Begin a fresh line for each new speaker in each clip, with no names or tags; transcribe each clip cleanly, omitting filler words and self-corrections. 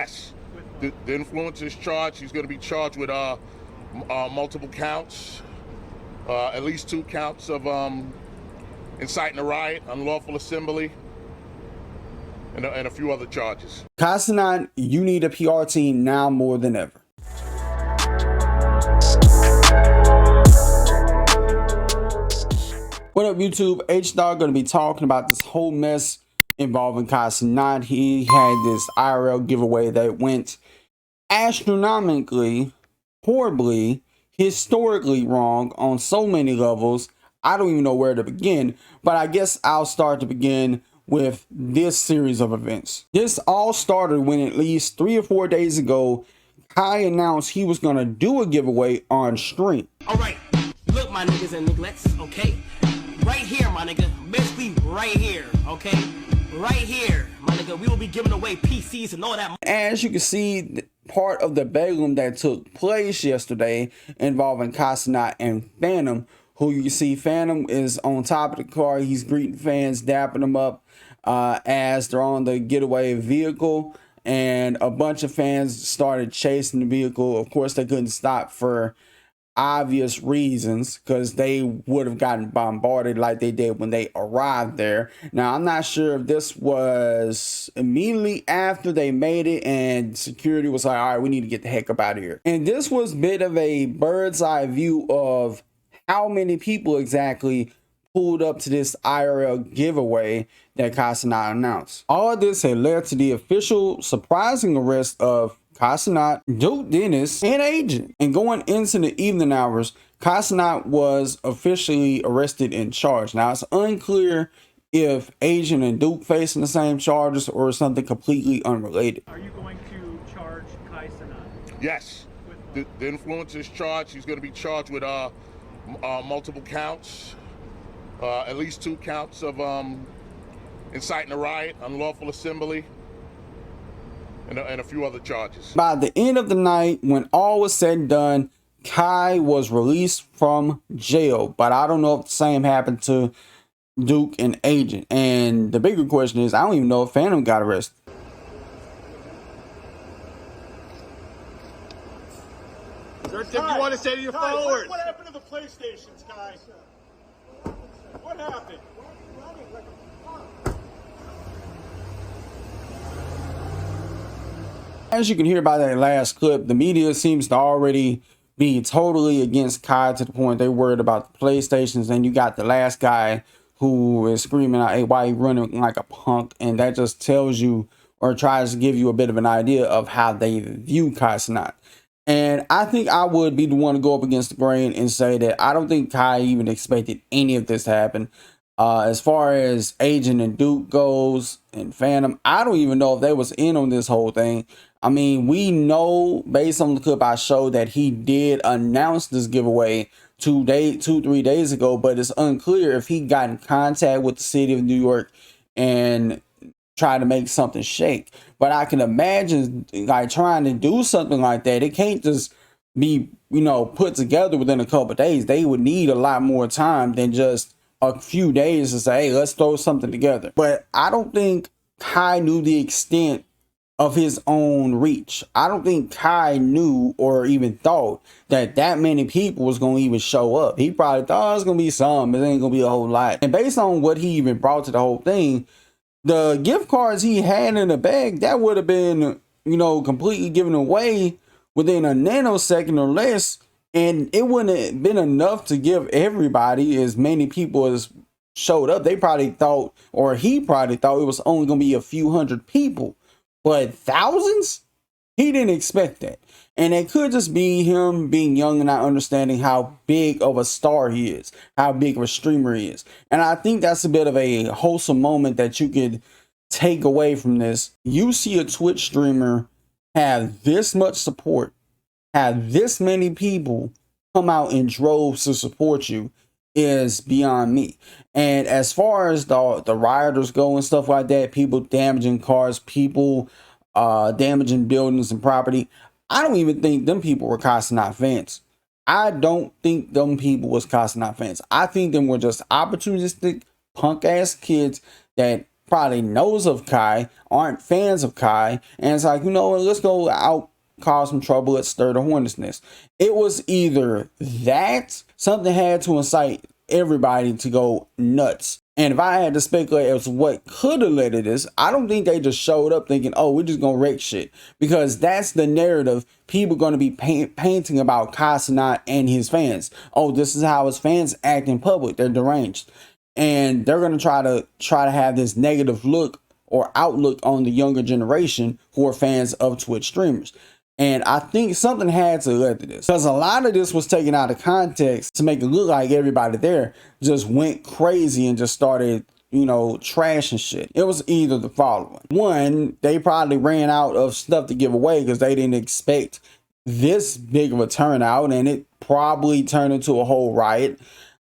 Yes. The influencer is charged. He's going to be charged with multiple counts, at least 2 counts of inciting a riot, unlawful assembly, and a few other charges.
Cenat, you need a PR team now more than ever. What up, YouTube? H-Dog gonna be talking about this whole mess involving Cenat. He had this IRL giveaway that went astronomically, horribly, historically wrong on so many levels. I don't even know where to begin, but I guess I'll start to begin with this series of events. This all started when at least 3 or 4 days ago, Kai announced he was gonna do a giveaway on stream.
All right, look, my niggas and nigglets, okay? Right here, my nigga, basically right here, okay? Right here, my nigga, we will be giving away PCs and all that.
As you can see, part of the bedlam that took place yesterday involving Cenat and Phantom, who you can see Phantom is on top of the car. He's greeting fans, dapping them up as they're on the getaway vehicle. And a bunch of fans started chasing the vehicle. Of course, they couldn't stop for obvious reasons because they would have gotten bombarded like they did when they arrived there. Now, I'm not sure if this was immediately after they made it and security was like, all right, we need to get the heck up out of here. And this was a bit of a bird's eye view of how many people exactly pulled up to this IRL giveaway that Cenat announced. All of this had led to the official surprising arrest of Cenat, Duke Dennis, and Agent. And going into the evening hours, Cenat was officially arrested and charged. Now, it's unclear if Agent and Duke facing the same charges or something completely unrelated.
Are you going to charge Cenat?
Yes. The influencer is charged. He's going to be charged with multiple counts, at least 2 counts of inciting a riot, unlawful assembly, and a few other charges.
By the end of the night, when all was said and done, Kai was released from jail. But I don't know if the same happened to Duke and Agent. And the bigger question is, I don't even know if Phantom got arrested.
What do you want to say to your followers?
What happened to the PlayStations, guys? What happened?
As you can hear by that last clip, the media seems to already be totally against Kai to the point they're worried about the PlayStations. And you got the last guy who is screaming out, hey, why you running like a punk? And that just tells you or tries to give you a bit of an idea of how they view Cenat. And I think I would be the one to go up against the grain and say that I don't think Kai even expected any of this to happen. As far as Agent and Duke goes and Phantom, I don't even know if they was in on this whole thing. I mean, we know based on the clip I showed that he did announce this giveaway 3 days ago, but it's unclear if he got in contact with the city of New York and tried to make something shake. But I can imagine like trying to do something like that. It can't just be, put together within a couple of days. They would need a lot more time than just a few days to say, hey, let's throw something together. But I don't think Kai knew the extent of his own reach. I don't think Kai knew or even thought that many people was going to even show up. He probably thought it's going to be some, it ain't going to be a whole lot. And based on what he even brought to the whole thing, the gift cards he had in the bag, that would have been, completely given away within a nanosecond or less. And it wouldn't have been enough to give everybody, as many people as showed up. They probably thought, or he probably thought it was only going to be a few hundred people. But thousands? He didn't expect that. And it could just be him being young and not understanding how big of a star he is, how big of a streamer he is. And I think that's a bit of a wholesome moment that you could take away from this. You see a Twitch streamer have this much support, have this many people come out in droves to support you, is beyond me. And as far as the rioters go and stuff like that, people damaging cars, people damaging buildings and property, I don't even think them people were Cenat fans. I don't think them people was Cenat fans. I think them were just opportunistic punk ass kids that probably knows of Kai, aren't fans of Kai, and it's like, you know what, let's go out, cause some trouble, let's stir the hornet's nest. It was either that, something had to incite everybody to go nuts. And if I had to speculate as what could have led to this, I don't think they just showed up thinking, oh, we're just gonna wreck shit, because that's the narrative people going to be painting about Kai Cenat and his fans. Oh, this is how his fans act in public, they're deranged, and they're going to try to have this negative look or outlook on the younger generation who are fans of Twitch streamers. And I think something had to lead to this, because a lot of this was taken out of context to make it look like everybody there just went crazy and just started, you know, trashing shit. It was either the following. One, they probably ran out of stuff to give away because they didn't expect this big of a turnout, and it probably turned into a whole riot.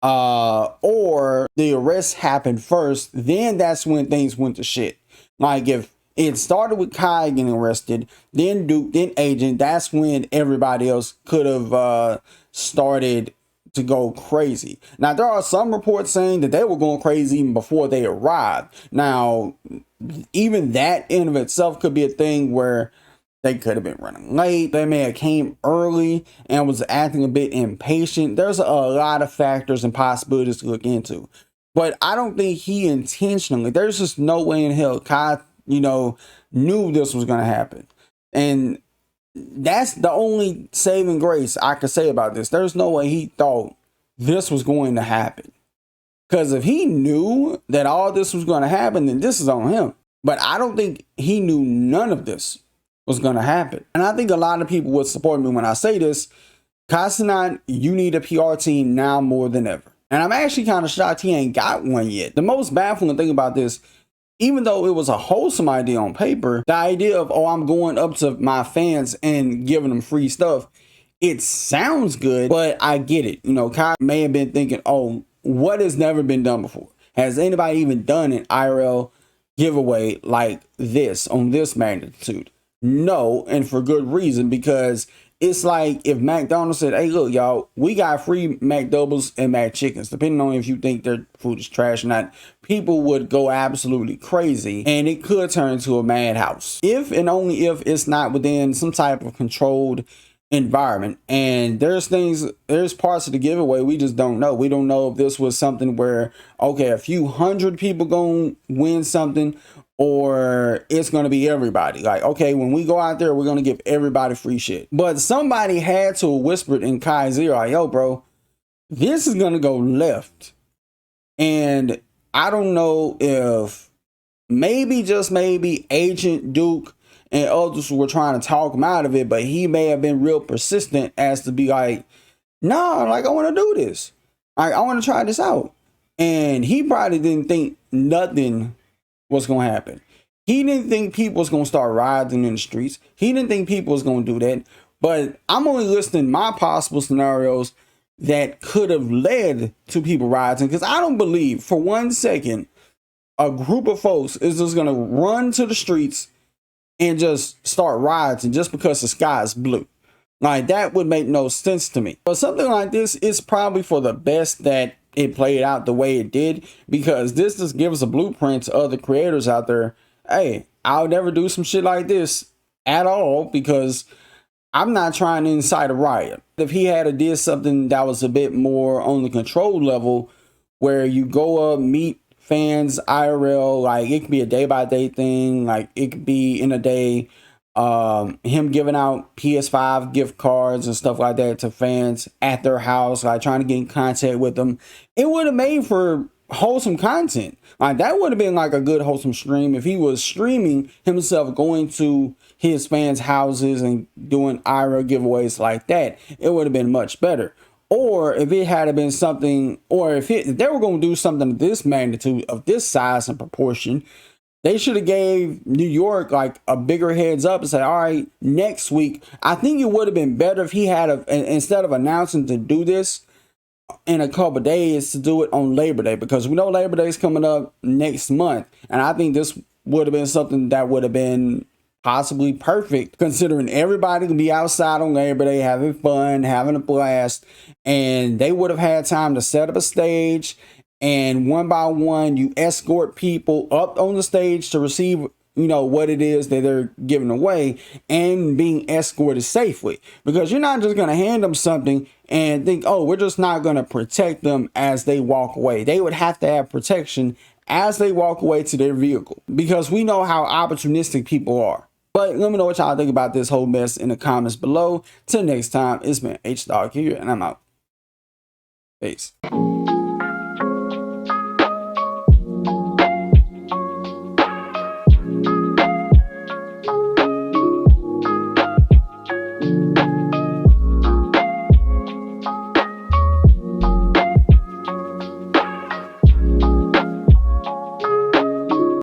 Or the arrest happened first, then that's when things went to shit. Like if it started with Kai getting arrested, then Duke, then Agent, that's when everybody else could have started to go crazy. Now, there are some reports saying that they were going crazy even before they arrived. Now, even that in of itself could be a thing where they could have been running late. They may have came early and was acting a bit impatient. There's a lot of factors and possibilities to look into. But I don't think he intentionally, there's just no way in hell Kai, you know, knew this was going to happen. And that's the only saving grace I could say about this. There's no way he thought this was going to happen. Because if he knew that all this was going to happen, then this is on him. But I don't think he knew none of this was going to happen. And I think a lot of people would support me when I say this. Kai Cenat, you need a PR team now more than ever. And I'm actually kind of shocked he ain't got one yet. The most baffling thing about this, even though it was a wholesome idea on paper, the idea of, oh, I'm going up to my fans and giving them free stuff, it sounds good, but I get it. You know, Kai may have been thinking, oh, what has never been done before? Has anybody even done an IRL giveaway like this on this magnitude? No, and for good reason, because it's like if McDonald's said, hey, look, y'all, we got free McDoubles and McChickens, depending on if you think their food is trash or not, people would go absolutely crazy, and it could turn into a madhouse. If and only if it's not within some type of controlled environment. And there's parts of the giveaway we just don't know. We don't know if this was something where, okay, a few hundred people gonna win something, or it's going to be everybody. Like, okay, when we go out there, we're going to give everybody free shit. But somebody had to whisper in Kai's ear, like, yo, bro, this is going to go left. And I don't know if maybe, just maybe, Agent Duke and others were trying to talk him out of it, but he may have been real persistent as to be like, nah, like, I want to do this. Like, I want to try this out. And he probably didn't think nothing was going to happen. He didn't think people was going to start rioting in the streets. He didn't think people was going to do that. But I'm only listing my possible scenarios that could have led to people rioting, because I don't believe for 1 second a group of folks is just going to run to the streets and just start rioting just because the sky is blue. Like, that would make no sense to me. But something like this is probably for the best that it played out the way it did, because this just gives a blueprint to other creators out there. Hey, I'll never do some shit like this at all, because I'm not trying to incite a riot. If he had did something that was a bit more on the control level, where you go up, meet fans IRL, like it could be a day-by-day thing, like it could be in a day, him giving out PS5 gift cards and stuff like that to fans at their house, like trying to get in contact with them, it would have made for wholesome content. Like, that would have been like a good wholesome stream if he was streaming himself going to his fans' houses and doing IRL giveaways like that. It would have been much better. Or if it had been something, or if they were going to do something of this magnitude, of this size and proportion, they should have gave New York like a bigger heads up and said, all right, next week. I think it would have been better if he had, instead of announcing to do this in a couple of days, to do it on Labor Day, because we know Labor Day is coming up next month. And I think this would have been something that would have been possibly perfect, considering everybody can be outside on Labor Day having fun, having a blast, and they would have had time to set up a stage and one by one you escort people up on the stage to receive, you know, what it is that they're giving away, and being escorted safely, because you're not just going to hand them something and think, oh, we're just not going to protect them as they walk away. They would have to have protection as they walk away to their vehicle, because we know how opportunistic people are. But let me know what y'all think about this whole mess in the comments below. Till next time, it's been H Dog here, and I'm out. Peace.